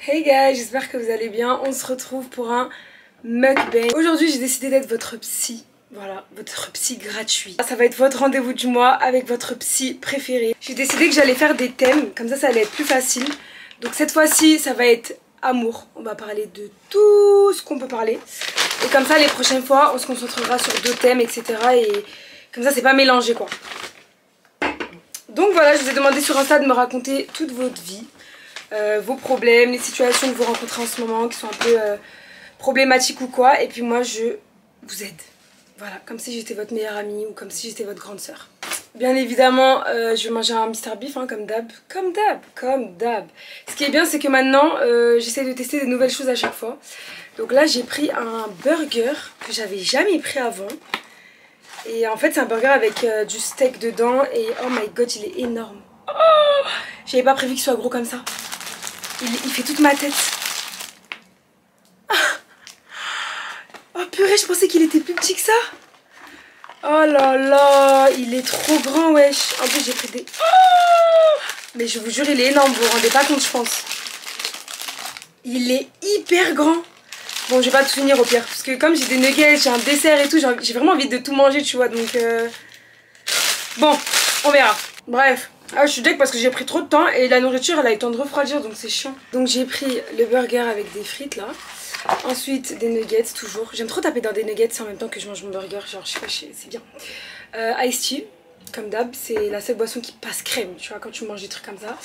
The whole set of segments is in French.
Hey guys, j'espère que vous allez bien. On se retrouve pour un mukbang. Aujourd'hui j'ai décidé d'être votre psy. Voilà, votre psy gratuit. Ça va être votre rendez-vous du mois avec votre psy préféré. J'ai décidé que j'allais faire des thèmes, comme ça allait être plus facile. Donc cette fois-ci ça va être amour. On va parler de tout ce qu'on peut parler. Et comme ça les prochaines fois on se concentrera sur d'autres thèmes, etc. Et comme ça c'est pas mélangé quoi. Donc voilà, je vous ai demandé sur Insta de me raconter toute votre vie. Vos problèmes, les situations que vous rencontrez en ce moment qui sont un peu problématiques ou quoi, et puis moi je vous aide, voilà, comme si j'étais votre meilleure amie ou comme si j'étais votre grande soeur. Bien évidemment je vais manger un Mr Beef hein, comme d'hab. Ce qui est bien c'est que maintenant j'essaie de tester des nouvelles choses à chaque fois. Donc là j'ai pris un burger que j'avais jamais pris avant. Et en fait c'est un burger avec du steak dedans et oh my god il est énorme. Oh, j'avais pas prévu qu'il soit gros comme ça. Il fait toute ma tête. Oh purée, je pensais qu'il était plus petit que ça. Oh là là, il est trop grand, wesh. En plus, j'ai pris des... Oh, mais je vous jure, il est énorme, vous vous rendez pas compte, je pense. Il est hyper grand. Bon, je vais pas tout finir au pire. Parce que comme j'ai des nuggets, j'ai un dessert et tout, j'ai vraiment envie de tout manger, tu vois. Donc, bon, on verra. Bref. Ah, je suis deck parce que j'ai pris trop de temps et la nourriture elle a eu le temps de refroidir donc c'est chiant. Donc j'ai pris le burger avec des frites là. Ensuite des nuggets toujours. J'aime trop taper dans des nuggets en même temps que je mange mon burger. Genre je sais pas, c'est bien. Ice tea, comme d'hab, c'est la seule boisson qui passe crème, tu vois, quand tu manges des trucs comme ça.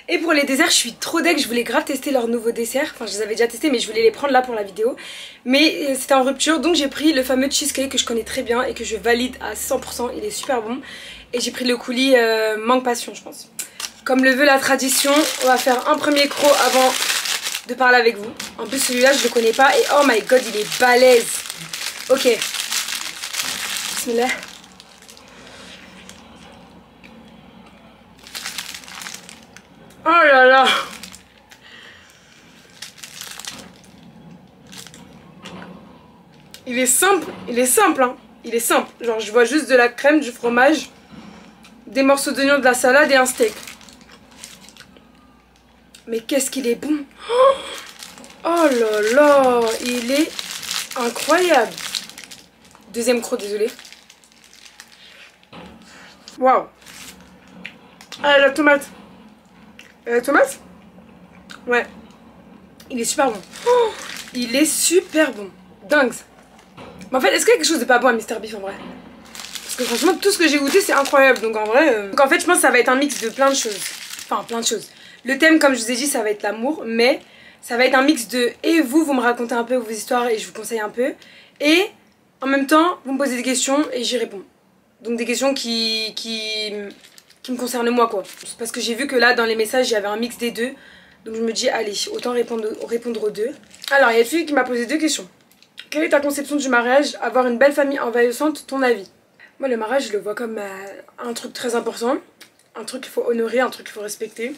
Et pour les desserts, je suis trop deck, je voulais grave tester leurs nouveaux desserts. Enfin, je les avais déjà testés, mais je voulais les prendre là pour la vidéo. Mais c'était en rupture, donc j'ai pris le fameux cheesecake que je connais très bien et que je valide à 100%. Il est super bon. Et j'ai pris le coulis mangue passion, je pense. Comme le veut la tradition, on va faire un premier croc avant de parler avec vous. En plus, celui-là, je le connais pas. Et oh my god, il est balèze. Ok. Bismillah. Oh là là. Il est simple hein. Il est simple. Genre je vois juste de la crème, du fromage, des morceaux d'oignon, de la salade et un steak. Mais qu'est-ce qu'il est bon. Oh là là. Il est incroyable. Deuxième croc, désolé. Waouh. Ah la tomate. Tomate? Ouais. Il est super bon. Oh, il est super bon. Dingue. Mais en fait, est-ce qu'il y a quelque chose de pas bon à Mr Beef en vrai? Parce que franchement, tout ce que j'ai goûté, c'est incroyable. Donc en vrai... Donc en fait, je pense que ça va être un mix de plein de choses. Enfin, plein de choses. Le thème, comme je vous ai dit, ça va être l'amour. Mais ça va être un mix de... Et vous me racontez un peu vos histoires et je vous conseille un peu. Et en même temps, vous me posez des questions et j'y réponds. Donc des questions qui me concernent moi, quoi. Parce que j'ai vu que là, dans les messages, il y avait un mix des deux. Donc je me dis, allez, autant répondre aux deux. Alors, il y a une fille qui m'a posé deux questions. Quelle est ta conception du mariage? Avoir une belle famille envahissante, ton avis? Moi, le mariage, je le vois comme un truc très important. Un truc qu'il faut honorer, un truc qu'il faut respecter.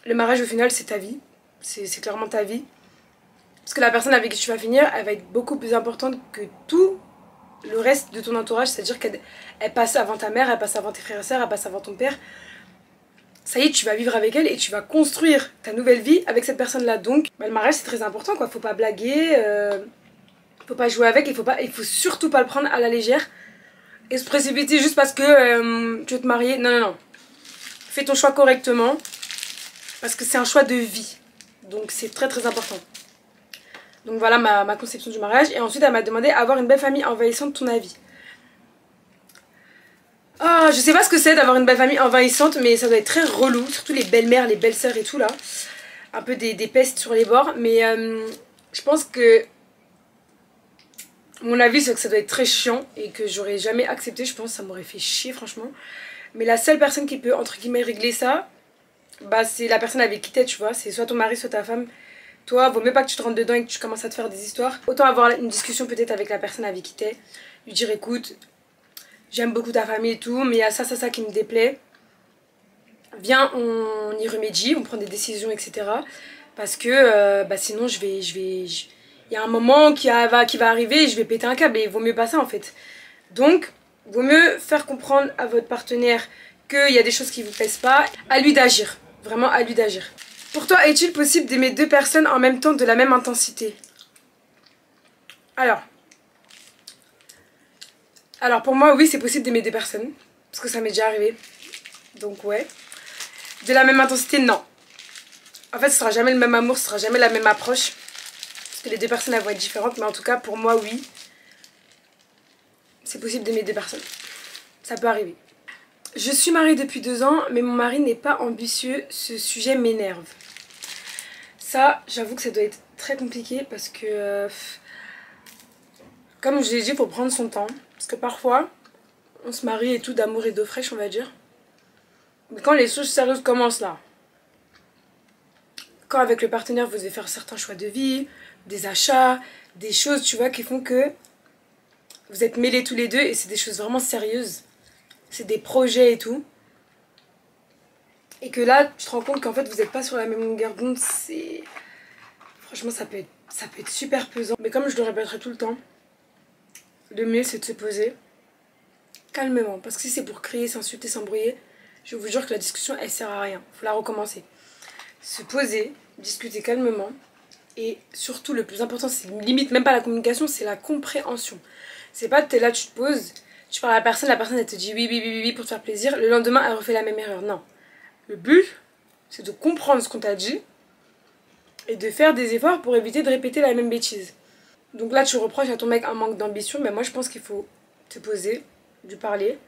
Le mariage, au final, c'est ta vie. C'est clairement ta vie. Parce que la personne avec qui tu vas finir, elle va être beaucoup plus importante que tout le reste de ton entourage. C'est-à-dire qu'elle passe avant ta mère, elle passe avant tes frères et sœurs, elle passe avant ton père. Ça y est, tu vas vivre avec elle et tu vas construire ta nouvelle vie avec cette personne-là. Donc, le mariage, c'est très important, quoi. Faut pas blaguer... Faut pas jouer avec, il faut surtout pas le prendre à la légère et se précipiter juste parce que tu veux te marier. Non, non, non. Fais ton choix correctement parce que c'est un choix de vie. Donc c'est très très important. Donc voilà ma conception du mariage. Et ensuite elle m'a demandé avoir une belle famille envahissante, ton avis. Ah, je sais pas ce que c'est d'avoir une belle famille envahissante, mais ça doit être très relou. Surtout les belles-mères, les belles-sœurs et tout là. Un peu des pestes sur les bords. Mais je pense que... Mon avis c'est que ça doit être très chiant et que j'aurais jamais accepté, je pense, ça m'aurait fait chier franchement. Mais la seule personne qui peut entre guillemets régler ça, bah c'est la personne avec qui t'es, tu vois, c'est soit ton mari soit ta femme. Toi, vaut mieux pas que tu te rentres dedans et que tu commences à te faire des histoires. Autant avoir une discussion peut-être avec la personne avec qui t'es, lui dire écoute, j'aime beaucoup ta famille et tout, mais il y a ça qui me déplaît. Viens, on y remédie, on prend des décisions, etc. Parce que bah sinon il y a un moment qui va arriver et je vais péter un câble et il vaut mieux pas ça en fait. Donc, vaut mieux faire comprendre à votre partenaire qu'il y a des choses qui vous plaisent pas. À lui d'agir. Vraiment à lui d'agir. Pour toi, est-il possible d'aimer deux personnes en même temps de la même intensité? Alors pour moi, oui, c'est possible d'aimer deux personnes. Parce que ça m'est déjà arrivé. Donc ouais. De la même intensité, non. En fait, ce sera jamais le même amour, ce sera jamais la même approche. Parce que les deux personnes, elles vont être différentes. Mais en tout cas, pour moi, oui. C'est possible d'aimer deux personnes. Ça peut arriver. Je suis mariée depuis 2 ans, mais mon mari n'est pas ambitieux. Ce sujet m'énerve. Ça, j'avoue que ça doit être très compliqué parce que... comme je l'ai dit, il faut prendre son temps. Parce que parfois, on se marie et tout d'amour et d'eau fraîche, on va dire. Mais quand les choses sérieuses commencent là, quand avec le partenaire vous devez faire certains choix de vie, des achats, des choses, tu vois, qui font que vous êtes mêlés tous les deux et c'est des choses vraiment sérieuses. C'est des projets et tout. Et que là, tu te rends compte qu'en fait, vous n'êtes pas sur la même longueur d'onde. C'est... Franchement, ça peut être super pesant. Mais comme je le répéterai tout le temps, le mieux, c'est de se poser calmement. Parce que si c'est pour crier, s'insulter, s'embrouiller, je vous jure que la discussion, elle sert à rien. Il faut la recommencer. Se poser, discuter calmement. Et surtout, le plus important, c'est limite même pas la communication, c'est la compréhension. C'est pas t'es là, tu te poses, tu parles à la personne elle te dit oui, oui, oui, oui, oui pour te faire plaisir. Le lendemain, elle refait la même erreur. Non. Le but, c'est de comprendre ce qu'on t'a dit et de faire des efforts pour éviter de répéter la même bêtise. Donc là, tu reproches à ton mec un manque d'ambition, mais moi, je pense qu'il faut te poser, lui parler,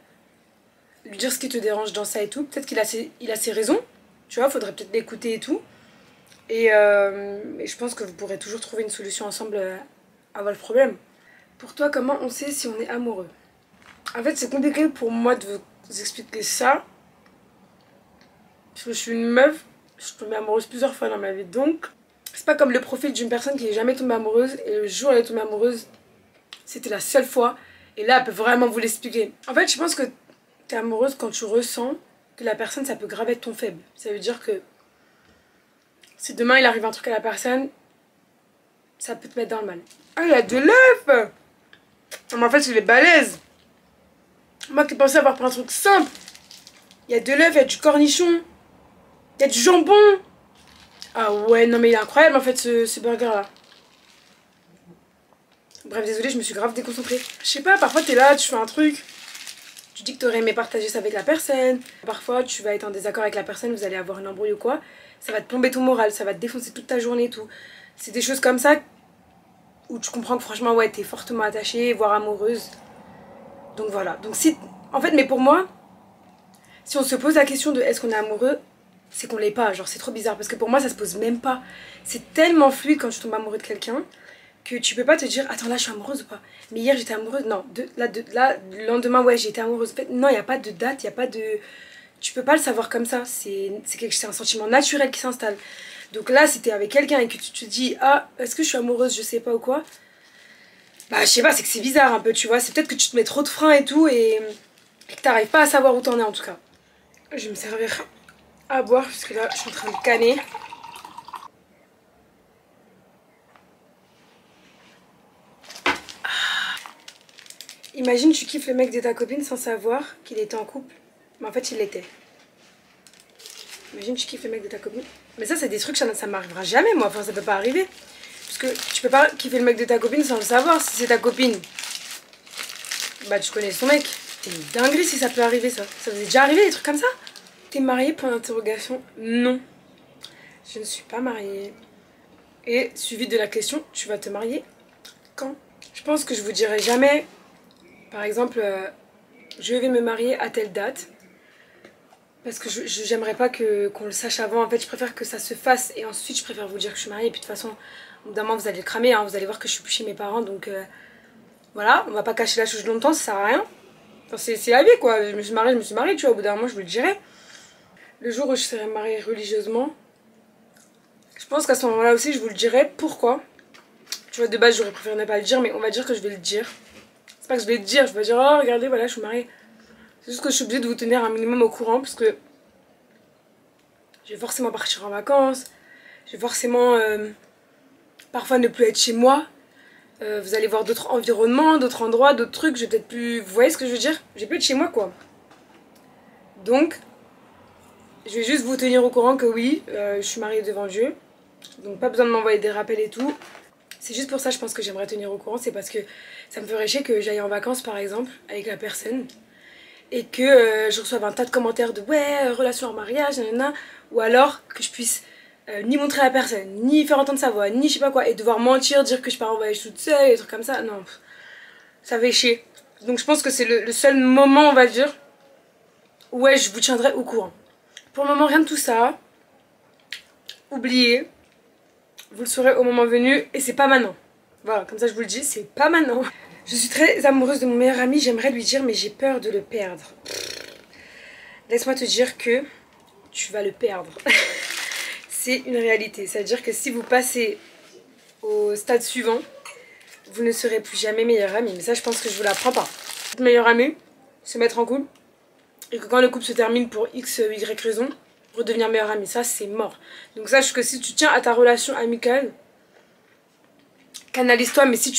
lui dire ce qui te dérange dans ça et tout. Peut-être qu'il a ses raisons, tu vois, faudrait peut-être l'écouter et tout. Et je pense que vous pourrez toujours trouver une solution ensemble à votre problème. Pour toi, comment on sait si on est amoureux? En fait, c'est compliqué pour moi de vous expliquer ça. Parce que je suis une meuf, je suis tombée amoureuse plusieurs fois dans ma vie. Donc, c'est pas comme le profil d'une personne qui n'est jamais tombée amoureuse. Et le jour où elle est tombée amoureuse, c'était la seule fois. Et là, elle peut vraiment vous l'expliquer. En fait, je pense que t'es amoureuse quand tu ressens que la personne, ça peut grave être ton faible. Ça veut dire que si demain il arrive un truc à la personne, ça peut te mettre dans le mal. Ah, il y a de l'œuf! Mais en fait, il est balèze. Moi qui pensais avoir pris un truc simple. Il y a de l'œuf, il y a du cornichon, il y a du jambon. Ah ouais, non mais il est incroyable en fait ce burger là. Bref, désolée, je me suis grave déconcentrée. Je sais pas, parfois t'es là, tu fais un truc. Tu dis que t'aurais aimé partager ça avec la personne. Parfois, tu vas être en désaccord avec la personne, vous allez avoir une embrouille ou quoi. Ça va te plomber ton moral, ça va te défoncer toute ta journée et tout. C'est des choses comme ça où tu comprends que franchement, ouais, t'es fortement attachée, voire amoureuse. Donc voilà. Donc si... En fait, mais pour moi, si on se pose la question de est-ce qu'on est amoureux, c'est qu'on l'est pas. Genre, c'est trop bizarre. Parce que pour moi, ça se pose même pas. C'est tellement fluide quand tu tombes amoureux de quelqu'un que tu peux pas te dire attends, là, je suis amoureuse ou pas. Mais hier, j'étais amoureuse. Non, là, le lendemain, ouais, j'ai été amoureuse. En fait, non, il n'y a pas de date, il n'y a pas de... Tu peux pas le savoir comme ça. C'est un sentiment naturel qui s'installe. Donc là, si t'es avec quelqu'un et que tu te dis ah, est-ce que je suis amoureuse, je sais pas ou quoi. Bah, je sais pas, c'est que c'est bizarre un peu, tu vois. C'est peut-être que tu te mets trop de freins et tout et que t'arrives pas à savoir où t'en es en tout cas. Je vais me servir à boire parce que là, je suis en train de canner. Imagine, tu kiffes le mec de ta copine sans savoir qu'il était en couple. Mais en fait, il l'était. Imagine, tu kiffes le mec de ta copine. Mais ça, c'est des trucs, ça m'arrivera jamais, moi. Enfin, ça peut pas arriver. Parce que tu peux pas kiffer le mec de ta copine sans le savoir. Si c'est ta copine, bah tu connais son mec. C'est une dinguerie si ça peut arriver, ça. Ça vous est déjà arrivé, des trucs comme ça? T'es mariée, point d'interrogation? Non. Je ne suis pas mariée. Et suivi de la question, tu vas te marier quand? Je pense que je vous dirai jamais... Par exemple, je vais me marier à telle date. Parce que j'aimerais pas qu'on le sache avant. En fait, je préfère que ça se fasse. Et ensuite, je préfère vous dire que je suis mariée. Et puis de toute façon, au bout d'un moment, vous allez le cramer. Hein, vous allez voir que je suis plus chez mes parents. Donc voilà, on va pas cacher la chose longtemps. Ça sert à rien. Enfin, c'est la vie, quoi. Je me suis mariée, tu vois. Au bout d'un moment, je vous le dirai. Le jour où je serai mariée religieusement, je pense qu'à ce moment-là aussi, je vous le dirai. Pourquoi? Tu vois, de base, j'aurais préféré ne pas le dire. Mais on va dire que je vais le dire. C'est pas que je vais te dire, je vais dire oh regardez voilà je suis mariée. C'est juste que je suis obligée de vous tenir un minimum au courant parce que je vais forcément partir en vacances. Je vais forcément parfois ne plus être chez moi. Vous allez voir d'autres environnements, d'autres endroits, d'autres trucs. Je vais peut-être plus... Vous voyez ce que je veux dire? Je vais plus être chez moi quoi. Donc Je vais juste vous tenir au courant que oui, je suis mariée devant Dieu. Donc pas besoin de m'envoyer des rappels et tout. C'est juste pour ça je pense que j'aimerais tenir au courant. C'est parce que ça me ferait chier que j'aille en vacances par exemple avec la personne. Et que je reçoive un tas de commentaires de ouais, relation en mariage, nanana. Ou alors que je puisse ni montrer à la personne, ni faire entendre sa voix, ni je sais pas quoi. Et devoir mentir, dire que je pars en voyage toute seule, des trucs comme ça. Non, ça fait chier. Donc je pense que c'est le seul moment, on va dire, où ouais, je vous tiendrai au courant. Pour le moment, rien de tout ça. Oubliez. Vous le saurez au moment venu et c'est pas maintenant. Voilà, comme ça je vous le dis, c'est pas maintenant. Je suis très amoureuse de mon meilleur ami, j'aimerais lui dire mais j'ai peur de le perdre. Laisse-moi te dire que tu vas le perdre. C'est une réalité, c'est-à-dire que si vous passez au stade suivant, vous ne serez plus jamais meilleur ami. Mais ça je pense que je vous l'apprends pas. Meilleur ami, se mettre en couple, et que quand le couple se termine pour X, Y raison, redevenir meilleur ami, ça c'est mort. Donc sache que si tu tiens à ta relation amicale, canalise-toi, mais si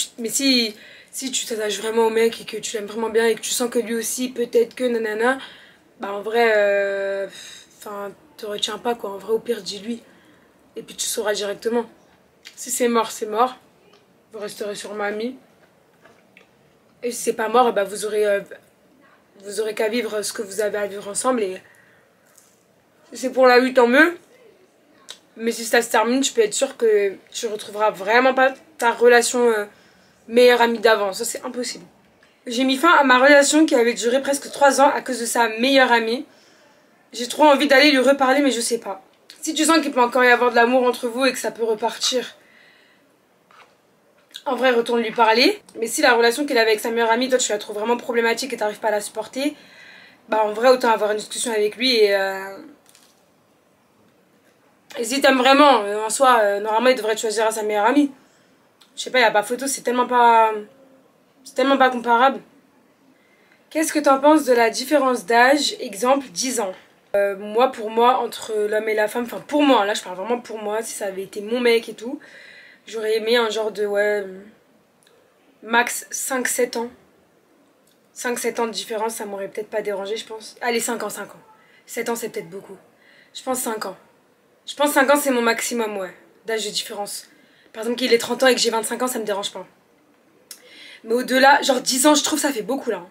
tu t'attaches vraiment au mec et que tu l'aimes vraiment bien et que tu sens que lui aussi peut-être que nanana, bah en vrai, enfin te retiens pas quoi, en vrai au pire dis-lui et puis tu sauras directement. Si c'est mort, vous resterez sûrement amis. Et si c'est pas mort, bah vous aurez qu'à vivre ce que vous avez à vivre ensemble et si c'est pour la vie tant mieux. Mais si ça se termine, tu peux être sûr que tu retrouveras vraiment pas ta relation meilleure amie d'avant. Ça, c'est impossible. J'ai mis fin à ma relation qui avait duré presque 3 ans à cause de sa meilleure amie. J'ai trop envie d'aller lui reparler, mais je sais pas. Si tu sens qu'il peut encore y avoir de l'amour entre vous et que ça peut repartir, en vrai, retourne lui parler. Mais si la relation qu'il avait avec sa meilleure amie, toi, tu la trouves vraiment problématique et t'arrives pas à la supporter, bah en vrai, autant avoir une discussion avec lui et si t'aimes vraiment, en soi, normalement il devrait choisir à sa meilleure amie. Je sais pas, y a pas photo, c'est tellement pas comparable. Qu'est-ce que t'en penses de la différence d'âge, exemple 10 ans? Moi, pour moi, entre l'homme et la femme, enfin pour moi, là je parle vraiment pour moi, si ça avait été mon mec et tout, j'aurais aimé un genre de, ouais, max 5-7 ans. 5-7 ans de différence, ça m'aurait peut-être pas dérangé, je pense. Allez, 5 ans, 5 ans. 7 ans, c'est peut-être beaucoup. Je pense 5 ans. Je pense 5 ans c'est mon maximum, ouais, d'âge de différence. Par exemple qu'il ait 30 ans et que j'ai 25 ans, ça me dérange pas. Mais au-delà, genre 10 ans, je trouve ça fait beaucoup là.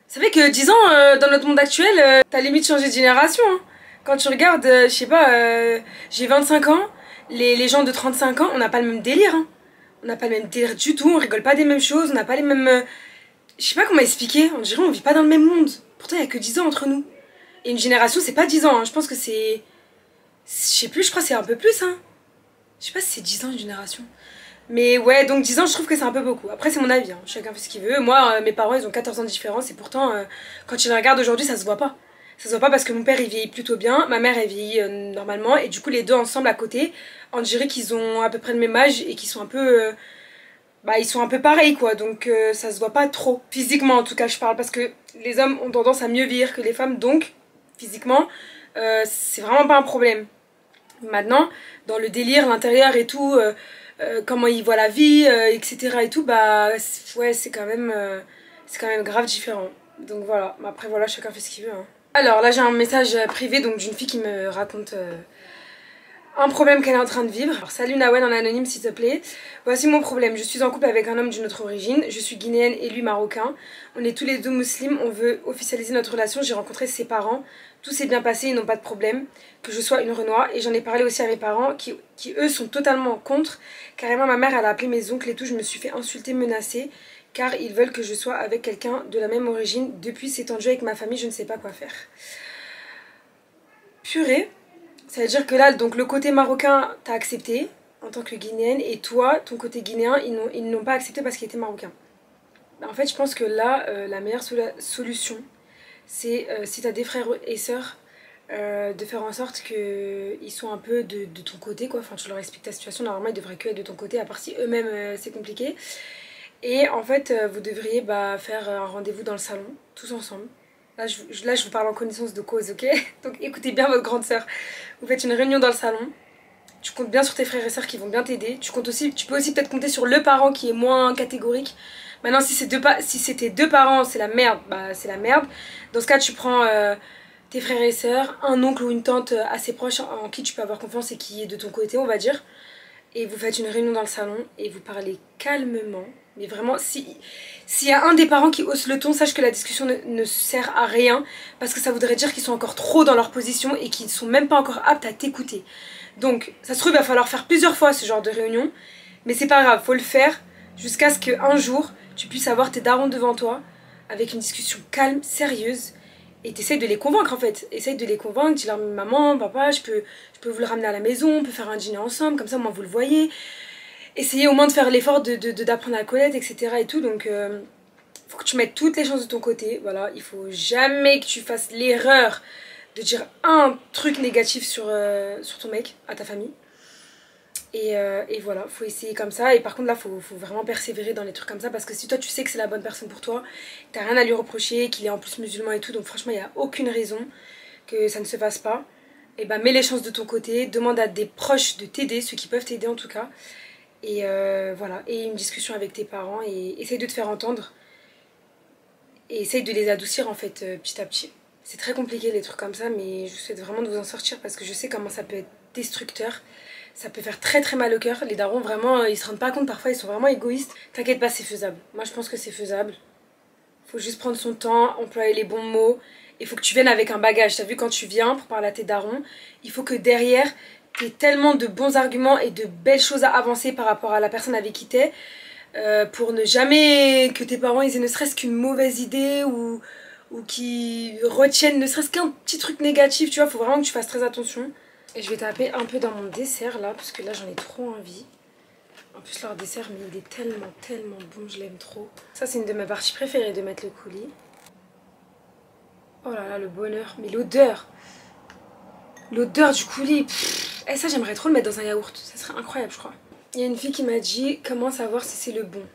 C'est vrai que 10 ans, dans notre monde actuel, t'as limite changé de génération. Hein. Quand tu regardes, je sais pas, j'ai 25 ans, les gens de 35 ans, on n'a pas le même délire. Hein. On n'a pas le même délire du tout, on rigole pas des mêmes choses, on n'a pas les mêmes... Je sais pas comment expliquer, on dirait on vit pas dans le même monde. Pourtant il y a que 10 ans entre nous. Et une génération, c'est pas 10 ans, hein. Je pense que c'est... Je sais plus, je crois que c'est un peu plus, hein. Je sais pas si c'est 10 ans une génération. Mais ouais, donc 10 ans, je trouve que c'est un peu beaucoup. Après, c'est mon avis, hein. Chacun fait ce qu'il veut. Moi, mes parents, ils ont 14 ans de différence. Et pourtant, quand tu les regardes aujourd'hui, ça se voit pas. Ça se voit pas parce que mon père, il vieillit plutôt bien. Ma mère, elle vieillit normalement. Et du coup, les deux ensemble à côté, on dirait qu'ils ont à peu près le même âge et qu'ils sont un peu... bah, ils sont un peu pareils, quoi. Donc, ça se voit pas trop. Physiquement, en tout cas, je parle. Parce que les hommes ont tendance à mieux vieillir que les femmes. Donc, physiquement, c'est vraiment pas un problème. Maintenant, dans le délire, l'intérieur et tout, comment ils voient la vie, etc. et tout, bah ouais, c'est quand même grave différent. Donc voilà, après voilà, chacun fait ce qu'il veut. Hein. Alors là, j'ai un message privé donc d'une fille qui me raconte un problème qu'elle est en train de vivre. Alors, salut Nawen en anonyme s'il te plaît. Voici mon problème. Je suis en couple avec un homme d'une autre origine. Je suis guinéenne et lui marocain. On est tous les deux musulmans. On veut officialiser notre relation. J'ai rencontré ses parents. Tout s'est bien passé. Ils n'ont pas de problème. Que je sois une Renoir. Et j'en ai parlé aussi à mes parents qui eux sont totalement contre. Carrément ma mère elle a appelé mes oncles et tout. Je me suis fait insulter, menacer. Car ils veulent que je sois avec quelqu'un de la même origine. Depuis c'est tendu avec ma famille. Je ne sais pas quoi faire. Purée. Ça veut dire que là, donc le côté marocain, t'as accepté en tant que guinéenne, et toi, ton côté guinéen, ils n'ont pas accepté parce qu'il était marocain. En fait, je pense que là, la meilleure solution, c'est si t'as des frères et sœurs, de faire en sorte qu'ils soient un peu de ton côté, quoi. Enfin, tu leur expliques ta situation, normalement, ils devraient que être de ton côté, à part si eux-mêmes, c'est compliqué. Et en fait, vous devriez faire un rendez-vous dans le salon, tous ensemble. Là je vous parle en connaissance de cause, ok? Donc écoutez bien votre grande sœur. Vous faites une réunion dans le salon. Tu comptes bien sur tes frères et sœurs qui vont bien t'aider. Tu peux aussi peut-être compter sur le parent qui est moins catégorique. Maintenant, si c'était deux parents, c'est la merde, bah c'est la merde. Dans ce cas, tu prends tes frères et sœurs, un oncle ou une tante assez proche en qui tu peux avoir confiance et qui est de ton côté, on va dire. Et vous faites une réunion dans le salon et vous parlez calmement. Mais vraiment, s'il y a un des parents qui hausse le ton, sache que la discussion ne sert à rien. Parce que ça voudrait dire qu'ils sont encore trop dans leur position et qu'ils ne sont même pas encore aptes à t'écouter. Donc, ça se trouve, il va falloir faire plusieurs fois ce genre de réunion. Mais c'est pas grave, faut le faire jusqu'à ce qu'un jour, tu puisses avoir tes darons devant toi avec une discussion calme, sérieuse. Et t'essayes de les convaincre en fait. Essaye de les convaincre, dis-leur maman, papa, je peux vous le ramener à la maison, on peut faire un dîner ensemble, comme ça moi vous le voyez. Essayez au moins de faire l'effort d'apprendre à connaître, etc. et tout. Donc faut que tu mettes toutes les chances de ton côté. Voilà, il faut jamais que tu fasses l'erreur de dire un truc négatif sur ton mec, à ta famille. Et voilà, faut essayer comme ça. Et par contre là, faut vraiment persévérer dans les trucs comme ça. Parce que si toi tu sais que c'est la bonne personne pour toi, t'as rien à lui reprocher, qu'il est en plus musulman et tout. Donc franchement, il n'y a aucune raison que ça ne se fasse pas. Et bah mets les chances de ton côté, demande à des proches de t'aider, ceux qui peuvent t'aider en tout cas. Et voilà, et une discussion avec tes parents et essaye de te faire entendre. Et essaye de les adoucir en fait petit à petit. C'est très compliqué les trucs comme ça, mais je vous souhaite vraiment de vous en sortir parce que je sais comment ça peut être destructeur. Ça peut faire très très mal au cœur. Les darons vraiment, ils se rendent pas compte parfois, ils sont vraiment égoïstes. T'inquiète pas, c'est faisable. Moi je pense que c'est faisable. Faut juste prendre son temps, employer les bons mots. Il faut que tu viennes avec un bagage. T'as vu, quand tu viens pour parler à tes darons, il faut que derrière t'aies tellement de bons arguments et de belles choses à avancer par rapport à la personne avec qui t'es. Pour ne jamais que tes parents ils aient ne serait-ce qu'une mauvaise idée ou qui retiennent ne serait-ce qu'un petit truc négatif, tu vois. Faut vraiment que tu fasses très attention. Et je vais taper un peu dans mon dessert là, parce que là j'en ai trop envie. En plus leur dessert, mais il est tellement tellement bon, je l'aime trop. Ça c'est une de mes parties préférées, de mettre le coulis. Oh là là, le bonheur, mais l'odeur du coulis. Et ça j'aimerais trop le mettre dans un yaourt, ça serait incroyable je crois. Il y a une fille qui m'a dit comment savoir si c'est le bon.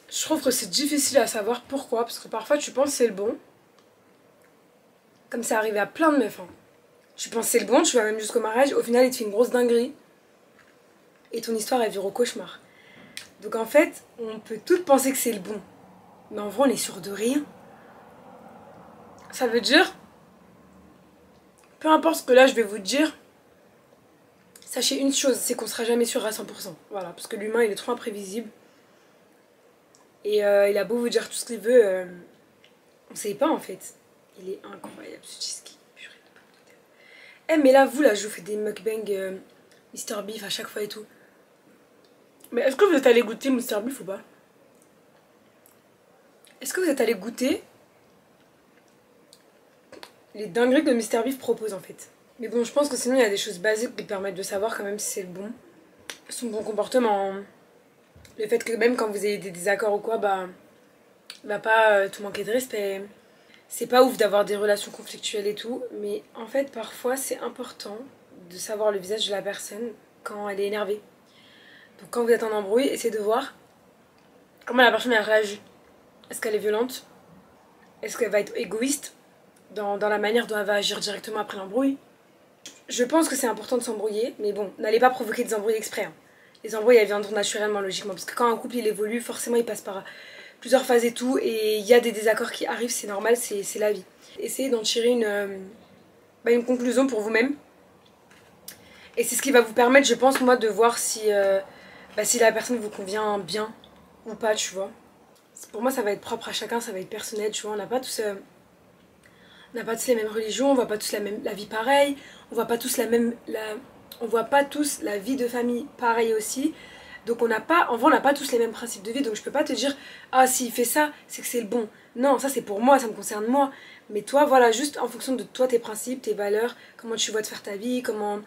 Je trouve que c'est difficile à savoir. Pourquoi? Parce que parfois tu penses c'est le bon. Comme c'est arrivé à plein de meufs. Hein. Tu penses c'est le bon, tu vas même jusqu'au mariage, au final il te fait une grosse dinguerie. Et ton histoire elle vire au cauchemar. Donc en fait, on peut toutes penser que c'est le bon. Mais en vrai on est sûr de rien. Ça veut dire, peu importe ce que là je vais vous dire, sachez une chose, c'est qu'on sera jamais sûr à 100%. Voilà, parce que l'humain il est trop imprévisible. Et il a beau vous dire tout ce qu'il veut, on sait pas en fait. Il est incroyable ce cheesecake. Eh mais là, vous là, je vous fais des mukbangs Mr Beef à chaque fois et tout. Mais est-ce que vous êtes allé goûter Mr Beef ou pas? Est-ce que vous êtes allé goûter les dingueries que Mr Beef propose en fait? Mais bon, je pense que sinon il y a des choses basiques qui permettent de savoir quand même si c'est le bon. Son bon comportement. Le fait que même quand vous avez des désaccords ou quoi, bah il va pas tout manquer de respect. C'est pas ouf d'avoir des relations conflictuelles et tout, mais en fait parfois c'est important de savoir le visage de la personne quand elle est énervée. Donc quand vous êtes en embrouille, essayez de voir comment la personne elle réagit. Est-ce qu'elle est violente? Est-ce qu'elle va être égoïste dans la manière dont elle va agir directement après l'embrouille? Je pense que c'est important de s'embrouiller, mais bon, n'allez pas provoquer des embrouilles exprès. Hein. Les embrouilles elles viendront naturellement, logiquement, parce que quand un couple il évolue, forcément il passe par plusieurs phases et tout, et il y a des désaccords qui arrivent, c'est normal, c'est la vie. Essayez d'en tirer une conclusion pour vous-même. Et c'est ce qui va vous permettre, je pense, moi, de voir si la personne vous convient bien ou pas, tu vois. Pour moi, ça va être propre à chacun, ça va être personnel, tu vois. On n'a pas tous les mêmes religions, on voit pas tous la vie pareille, on voit pas tous on voit pas tous la vie de famille pareille aussi. Donc en vrai on n'a pas tous les mêmes principes de vie, donc je peux pas te dire ah s'il fait ça c'est que c'est le bon. Non, ça c'est pour moi, ça me concerne moi. Mais toi voilà, juste en fonction de toi, tes principes, tes valeurs, comment tu vois te faire ta vie, comment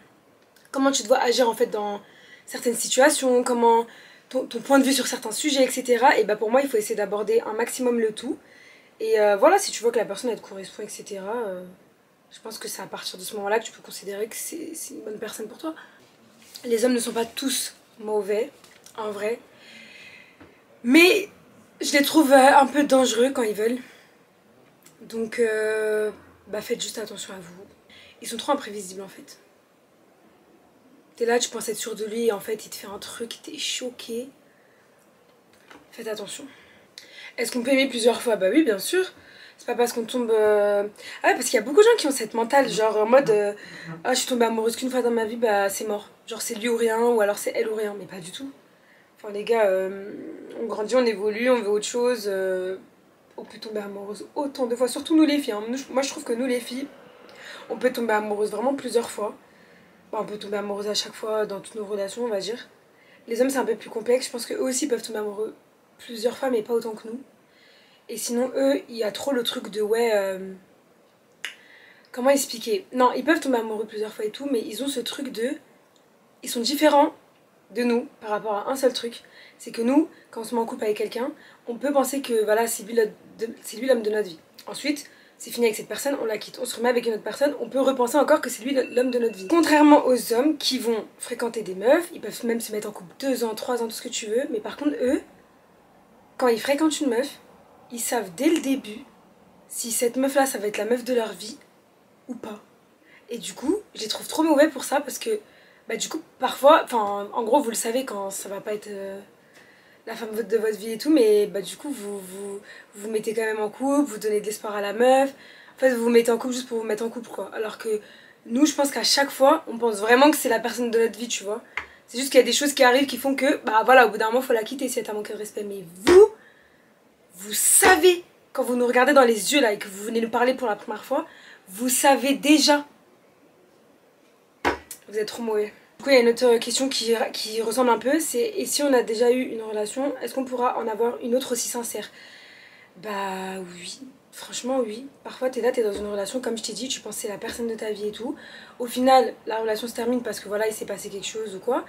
tu te vois agir en fait dans certaines situations, comment ton point de vue sur certains sujets, etc. Et bah pour moi il faut essayer d'aborder un maximum le tout. Et voilà, si tu vois que la personne elle te correspond, etc. Je pense que c'est à partir de ce moment là que tu peux considérer que c'est une bonne personne pour toi. Les hommes ne sont pas tous mauvais, en vrai. Mais je les trouve un peu dangereux quand ils veulent. Donc, faites juste attention à vous. Ils sont trop imprévisibles en fait. T'es là, tu penses être sûr de lui et en fait il te fait un truc, t'es choqué. Faites attention. Est-ce qu'on peut aimer plusieurs fois? Bah oui, bien sûr. C'est pas parce qu'on tombe... Ah ouais, parce qu'il y a beaucoup de gens qui ont cette mentale, genre en mode ah, je suis tombée amoureuse qu'une fois dans ma vie, bah c'est mort. Genre c'est lui ou rien, ou alors c'est elle ou rien. Mais pas du tout. Enfin les gars, on grandit, on évolue, on veut autre chose. On peut tomber amoureuse autant de fois, surtout nous les filles. Hein. Moi je trouve que nous les filles, on peut tomber amoureuse vraiment plusieurs fois. Bah, on peut tomber amoureuse à chaque fois dans toutes nos relations, on va dire. Les hommes c'est un peu plus complexe, je pense qu'eux aussi peuvent tomber amoureux plusieurs fois, mais pas autant que nous. Et sinon eux, il y a trop le truc de ouais... Comment expliquer? Non, ils peuvent tomber amoureux plusieurs fois et tout, mais ils ont ce truc de... Ils sont différents de nous par rapport à un seul truc. C'est que nous, quand on se met en couple avec quelqu'un, on peut penser que voilà, c'est lui l'homme de notre vie. Ensuite, c'est fini avec cette personne, on la quitte. On se remet avec une autre personne, on peut repenser encore que c'est lui l'homme de notre vie. Contrairement aux hommes qui vont fréquenter des meufs, ils peuvent même se mettre en couple 2 ans, 3 ans, tout ce que tu veux. Mais par contre, eux, quand ils fréquentent une meuf, ils savent dès le début si cette meuf-là, ça va être la meuf de leur vie ou pas. Et du coup, je les trouve trop mauvais pour ça parce que, bah du coup, parfois, enfin, en gros, vous le savez quand ça va pas être la femme de votre vie et tout, mais bah du coup, vous mettez quand même en couple, vous donnez de l'espoir à la meuf. En fait, vous vous mettez en couple juste pour vous mettre en couple, quoi. Alors que nous, je pense qu'à chaque fois, on pense vraiment que c'est la personne de notre vie, tu vois. C'est juste qu'il y a des choses qui arrivent qui font que, bah voilà, au bout d'un moment, faut la quitter si elle t'a manqué de respect. Mais vous savez, quand vous nous regardez dans les yeux là et que vous venez nous parler pour la première fois, vous savez déjà. Vous êtes trop mauvais. Du coup, il y a une autre question qui ressemble un peu, c'est et si on a déjà eu une relation, est-ce qu'on pourra en avoir une autre aussi sincère? Bah oui, franchement oui. Parfois t'es là, t'es dans une relation, comme je t'ai dit, tu penses que c'est la personne de ta vie et tout. Au final, la relation se termine parce que voilà, il s'est passé quelque chose ou quoi.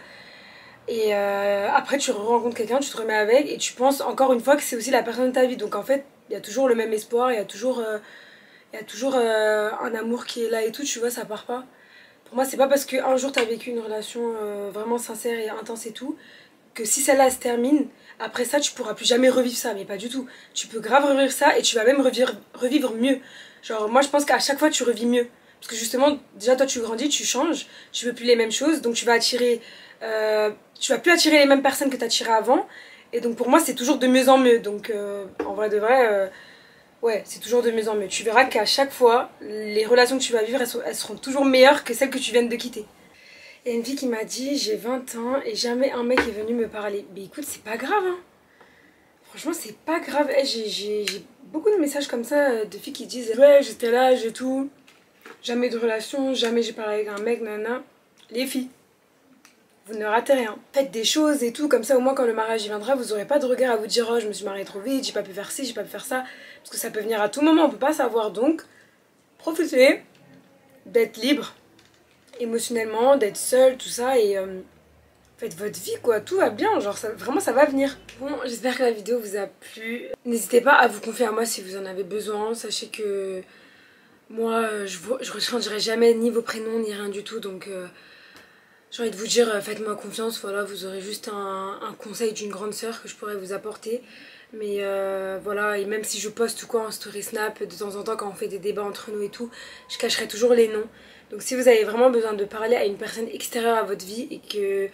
Et après tu rencontres quelqu'un, tu te remets avec et tu penses encore une fois que c'est aussi la personne de ta vie. Donc en fait, il y a toujours le même espoir, il y a toujours un amour qui est là et tout, tu vois, ça part pas. Pour moi, c'est pas parce qu'un jour t'as vécu une relation vraiment sincère et intense et tout, que si celle-là se termine, après ça tu pourras plus jamais revivre ça, mais pas du tout. Tu peux grave revivre ça et tu vas même revivre mieux. Genre moi je pense qu'à chaque fois tu revis mieux. Parce que justement, déjà toi tu grandis, tu changes, tu veux plus les mêmes choses, donc tu vas attirer... tu vas plus attirer les mêmes personnes que t'attirais avant. Et donc pour moi c'est toujours de mieux en mieux. Donc en vrai de vrai... ouais, c'est toujours de mieux en mieux. Tu verras qu'à chaque fois, les relations que tu vas vivre, elles seront toujours meilleures que celles que tu viens de quitter. Il y a une fille qui m'a dit, j'ai 20 ans et jamais un mec est venu me parler. Mais écoute, c'est pas grave, hein. Franchement, c'est pas grave. Hey, j'ai beaucoup de messages comme ça de filles qui disent, ouais, j'étais là, j'ai tout. Jamais de relation, jamais j'ai parlé avec un mec, nana. Les filles, vous ne ratez rien. Faites des choses et tout, comme ça au moins quand le mariage y viendra, vous aurez pas de regret à vous dire, oh, je me suis mariée trop vite, j'ai pas pu faire ci, j'ai pas pu faire ça. Parce que ça peut venir à tout moment, on peut pas savoir. Donc, profitez d'être libre émotionnellement, d'être seule, tout ça, et faites votre vie, quoi, tout va bien, genre vraiment ça va venir. Bon, j'espère que la vidéo vous a plu. N'hésitez pas à vous confier à moi si vous en avez besoin. Sachez que moi, je ne changerai jamais ni vos prénoms, ni rien du tout, donc j'ai envie de vous dire, faites-moi confiance, voilà, vous aurez juste un conseil d'une grande sœur que je pourrais vous apporter. Mais voilà, et même si je poste ou quoi en story snap de temps en temps quand on fait des débats entre nous et tout, je cacherai toujours les noms. Donc si vous avez vraiment besoin de parler à une personne extérieure à votre vie et que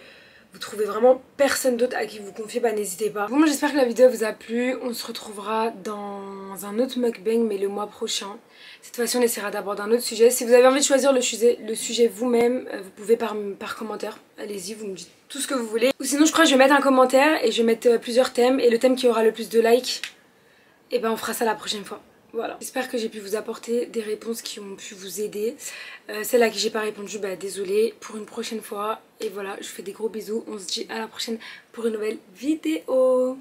vous trouvez vraiment personne d'autre à qui vous confier, bah n'hésitez pas. Bon, moi j'espère que la vidéo vous a plu. On se retrouvera dans un autre mukbang mais le mois prochain. Cette fois-ci on essaiera d'aborder un autre sujet. Si vous avez envie de choisir le sujet vous-même, vous pouvez par commentaire. Allez-y, vous me dites tout ce que vous voulez. Ou sinon je crois que je vais mettre un commentaire et je vais mettre plusieurs thèmes. Et le thème qui aura le plus de likes, et ben on fera ça la prochaine fois. Voilà. J'espère que j'ai pu vous apporter des réponses qui ont pu vous aider. Celle à qui j'ai pas répondu, bah désolée, pour une prochaine fois. Et voilà, je vous fais des gros bisous. On se dit à la prochaine pour une nouvelle vidéo.